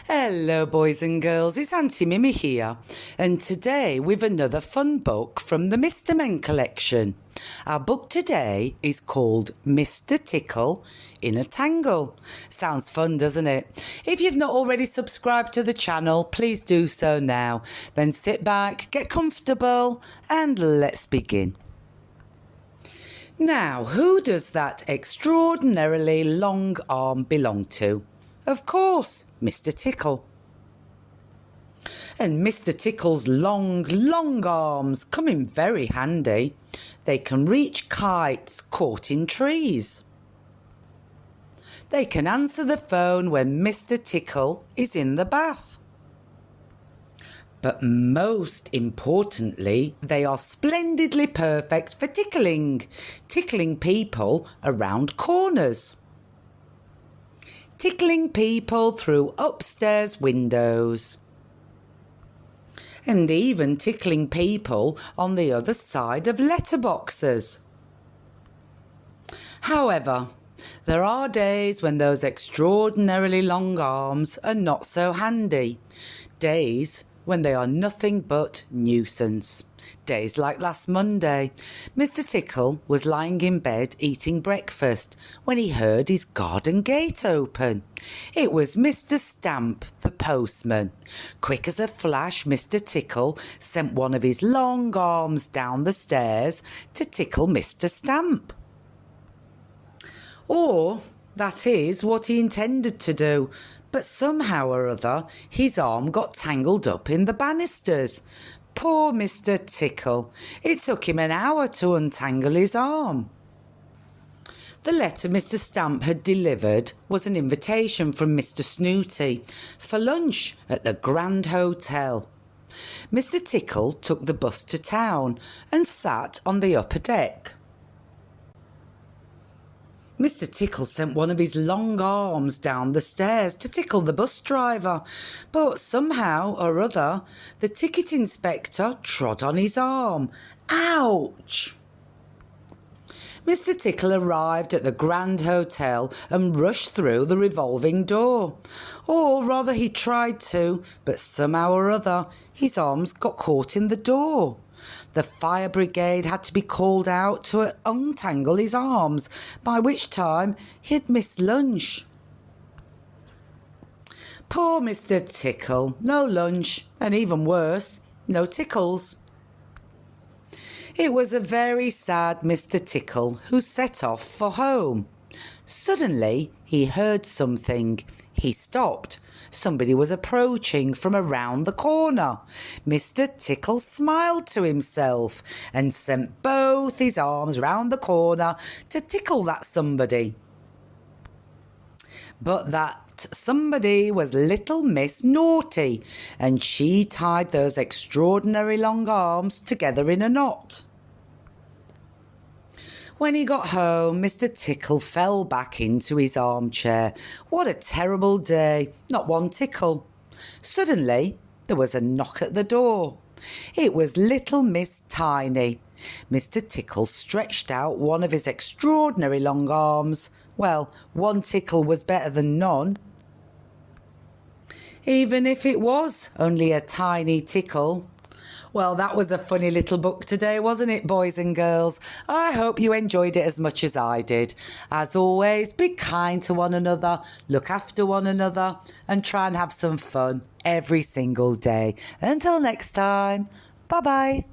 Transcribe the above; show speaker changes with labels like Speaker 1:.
Speaker 1: Hello boys and girls, it's Aunty Mimmi here, and today with another fun book from the Mr. Men collection. Our book today is called Mr. Tickle in a Tangle. Sounds fun, doesn't it? If you've not already subscribed to the channel, please do so now. Then sit back, get comfortable, and let's begin. Now, who does that extraordinarily long arm belong to? Of course, Mr. Tickle. And Mr. Tickle's long arms come in very handy. They can reach kites caught in trees. They can answer the phone when Mr. Tickle is in the bath. But most importantly, they are splendidly perfect for tickling people around corners. Tickling people through upstairs windows. And even tickling people on the other side of letterboxes. However, there are days when those extraordinarily long arms are not so handy. Days when they are nothing but nuisance. Days like last Monday, Mr. Tickle was lying in bed eating breakfast when he heard his garden gate open. It was Mr. Stamp, the postman. Quick as a flash, Mr. Tickle sent one of his long arms down the stairs to tickle Mr. Stamp. Or, that is what he intended to do, but somehow or other his arm got tangled up in the banisters. Poor Mr. Tickle. It took him an hour to untangle his arm. The letter Mr. Stamp had delivered was an invitation from Mr. Snooty for lunch at the Grand Hotel. Mr. Tickle took the bus to town and sat on the upper deck. Mr. Tickle sent one of his long arms down the stairs to tickle the bus driver, but somehow or other the ticket inspector trod on his arm. Ouch! Mr. Tickle arrived at the Grand Hotel and rushed through the revolving door. Or rather he tried to, but somehow or other his arms got caught in the door. The fire brigade had to be called out to untangle his arms, by which time he had missed lunch. Poor Mr. Tickle, no lunch, and even worse, no tickles. It was a very sad Mr. Tickle who set off for home. Suddenly he heard something. He stopped. Somebody was approaching from around the corner. Mr. Tickle smiled to himself and sent both his arms round the corner to tickle that somebody. But that somebody was little Miss Naughty, and she tied those extraordinary long arms together in a knot. When he got home, Mr. Tickle fell back into his armchair. What a terrible day, not one tickle. Suddenly, there was a knock at the door. It was little Miss Tiny. Mr. Tickle stretched out one of his extraordinary long arms. Well, one tickle was better than none. Even if it was only a tiny tickle. Well, that was a funny little book today, wasn't it, boys and girls? I hope you enjoyed it as much as I did. As always, be kind to one another, look after one another, and try and have some fun every single day. Until next time, bye-bye.